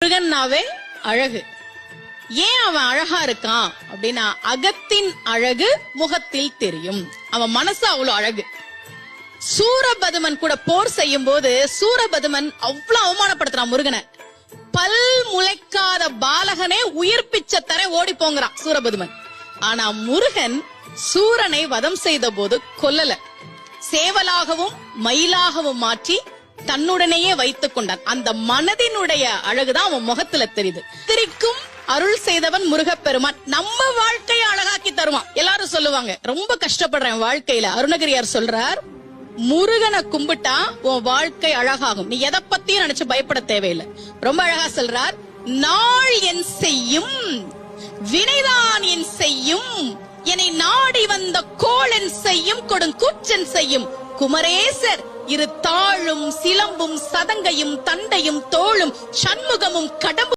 முருகன்னாவே அழகு. ஏன் அவன் அழகா இருக்கான் அப்படின்னா, அகத்தின் அழகு முகத்தில் தெரியும். அவன் மனசு அவ்வளவு அழகு. சூரபதுமன் கூட போர் செய்யும் போது சூரபதுமன் அவ்வளவு அவமானப்படுத்துறான் முருகனை. பல் முளைக்காத பாலகனே உயிர் பிச்சை தர ஓடி போங்கிறான் சூரபதுமன். ஆனா முருகன் சூரனை வதம் செய்த போது கொல்லல, சேவலாகவும் மயிலாகவும் மாற்றி தன்னுடனேயே வைத்துக் கொண்டான். அந்த மனதினுடைய அழகுதான் அவன் முகத்துல தெரியுது. திரிக்கும் அருள் செய்தவன் முருகப்பெருமான் நம்ம வாழ்க்கையை அழகாக்கி தருவான். எல்லாரும் சொல்லுவாங்க, ரொம்ப கஷ்டப்படுறேன் வாழ்க்கையில. அருணகிரியார் சொல்றார், முருகனை கும்பிட்டா உன் வாழ்க்கை அழகாகும். நீ எதை பத்தியும் நினைச்சு பயப்பட தேவையில்லை. ரொம்ப அழகா சொல்றார், நாள் என் செய்யும் வினைதான் என் செய்யும், என்னை நாடி வந்த கோளன் செய்யும் கொடுங்கூற்றன் செய்யும். குமரேசர் இரு தாழும் சிலம்பும் சதங்கையும் தண்டையும் தோளும் சண்முகமும் கடம்பும்